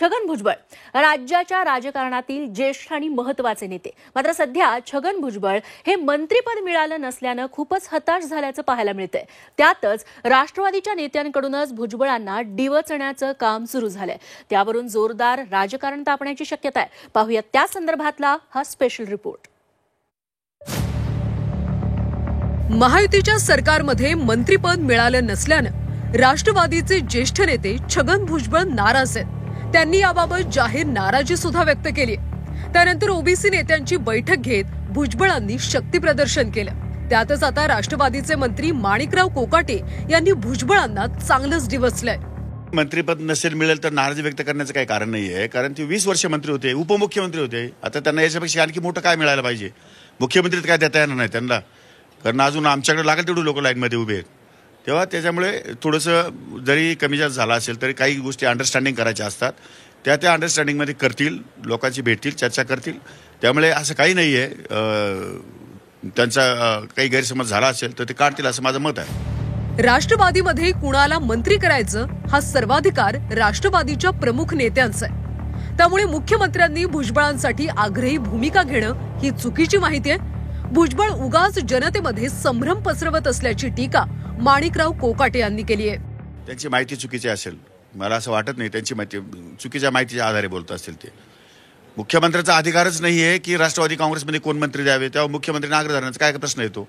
छगन भुजबळ राज्याच्या राजकारणातील ज्येष्ठ आणि महत्त्वाचे नेते. मात्र सध्या छगन भुजबळ हे मंत्रिपद मिळालं नसल्यानं खूपच हताश झाल्याचं पाहायला मिळतंय. त्यातच राष्ट्रवादीच्या नेत्यांकडूनच भुजबळांना डिवचण्याचं काम सुरू झालंय. त्यावरून जोरदार राजकारण तापण्याची शक्यता आहे. पाहूया त्या संदर्भातला हा स्पेशल रिपोर्ट. महायुतीच्या सरकारमध्ये मंत्रिपद मिळालं नसल्यानं राष्ट्रवादीचे ज्येष्ठ नेते छगन भुजबळ नाराज आहेत. त्यांनी याबाबत जाहीर नाराजी सुद्धा व्यक्त केली. त्यानंतर ओबीसी नेत्यांची बैठक घेत भुजबळांनी शक्ती प्रदर्शन केलं. त्यातच आता राष्ट्रवादीचे मंत्री माणिकराव कोकाटे यांनी भुजबळांना चांगलंच डिवचलंय. मंत्रिपद नसेल मिळेल तर नाराजी व्यक्त करण्याचं काही कारण नाहीये, कारण ते 20 वर्ष मंत्री होते, उपमुख्यमंत्री होते. आता त्यांना याच्यापेक्षा आणखी मोठं काय मिळायला पाहिजे? मुख्यमंत्री काय देता येणार नाही त्यांना, कारण अजून आमच्याकडे लागेल तेवढे लोक लाईनमध्ये उभे आहेत. तेव्हा त्याच्यामुळे थोडंसं जरी कमी जास्त झाला असेल तरी काही गोष्टी अंडरस्टँडिंग करायच्या असतात. त्या अंडरस्टँडिंगमध्ये करतील, लोकांची भेटतील, चर्चा करतील. त्यामुळे असं काही नाही आहे. त्यांचा काही गैरसमज झाला असेल तर ते काढतील असं माझं मत आहे. राष्ट्रवादीमध्ये कुणाला मंत्री करायचं हा सर्वाधिकार राष्ट्रवादीच्या प्रमुख नेत्यांचा आहे. त्यामुळे मुख्यमंत्र्यांनी भुजबळांसाठी आग्रही भूमिका घेणं ही चुकीची माहिती आहे. भुजबळ उगाच जनतेमध्ये संभ्रम पसरवत असल्याची टीका माणिकराव कोकाटे यांनी केली आहे. त्यांची माहिती चुकीची असेल, मला असं वाटत नाही. त्यांची माहिती चुकीच्या माहितीच्या आधारे बोलत असतील. ते मुख्यमंत्र्यांचा अधिकारच नाहीये की राष्ट्रवादी काँग्रेसमध्ये कोण मंत्री द्यावे. तेव्हा मुख्यमंत्र्यांना आग्रह धरण्याचा काय प्रश्न येतो?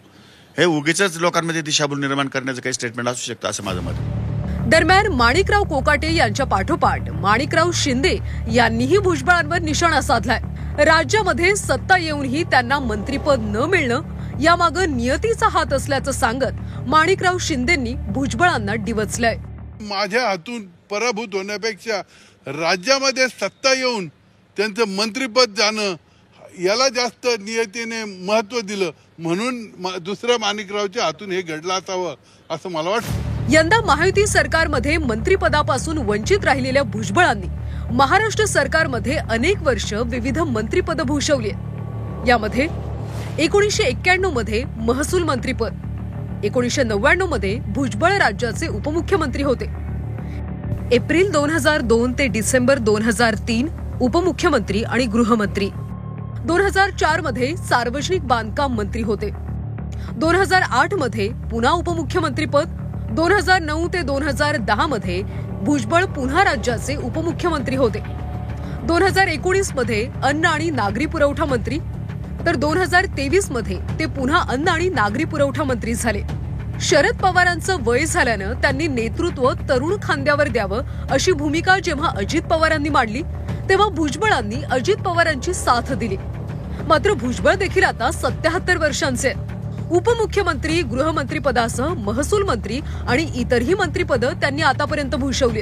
हे उगीच लोकांमध्ये दिशाभूल निर्माण करण्याचं काही स्टेटमेंट असू शकतं असं माझं मत आहे. दरम्यान माणिकराव कोकाटे यांच्या पाठोपाठ माणिकराव शिंदे यांनीही भुजबळांवर निशाणा साधलाय. राज्यामध्ये सत्ता येऊनही त्यांना मंत्रिपद न मिळणं यामागं नियतीचा हात असल्याचं सांगत माणिकराव शिंदेंनी भुजबळांना डिवचलंय. माझ्या हातून पराभूत होण्यापेक्षा राज्यामध्ये सत्ता येऊन त्यांचं मंत्रिपद जाणं याला जास्त नियतीने महत्व दिलं, म्हणून दुसऱ्या माणिकरावच्या हातून हे घडलं असावं असं मला वाटतं. यंदा महायुती सरकारमध्ये मंत्रिपदापासून वंचित राहिलेल्या भुजबळांनी महाराष्ट्र सरकारमध्ये अनेक वर्ष विविध मंत्रिपद भूषवली. यामध्ये 1991 मध्ये महसूल मंत्रिपद, 1999 मध्ये भुजबळ राज्याचे उपमुख्यमंत्री होते. एप्रिल 2002 ते डिसेंबर 2003 उपमुख्यमंत्री आणि गृहमंत्री. 2004 मध्ये सार्वजनिक बांधकाम मंत्री होते. 2008 मध्ये पुन्हा उपमुख्यमंत्रीपद. 2009 ते 2010 मध्ये भुजबळ पुन्हा राज्याचे उपमुख्यमंत्री होते. 2019 मध्ये अन्न आणि नागरी पुरवठा मंत्री, तर 2023 मध्ये ते पुन्हा अन्न आणि नागरी पुरवठा मंत्री झाले. शरद पवारांचं वय झाल्यानं त्यांनी नेतृत्व तरुण खांद्यावर द्यावं अशी भूमिका जेव्हा अजित पवारांनी मांडली तेव्हा भुजबळांनी अजित पवारांची साथ दिली. मात्र भुजबळ देखील आता 77 वर्षांचे. उपमुख्यमंत्री, गृहमंत्री पदासह महसूल मंत्री आणि इतरही मंत्रिपदं त्यांनी आतापर्यंत भूषवली.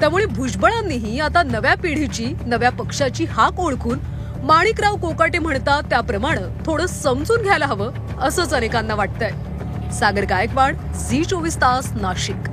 त्यामुळे भुजबळांनीही आता नव्या पिढीची, नव्या पक्षाची हाक ओळखून माणिकराव कोकाटे म्हणतात त्याप्रमाणे थोडं समजून घ्यायला हवं असंच अनेकांना वाटतंय. सागर गायकवाड, झी 24 तास, नाशिक.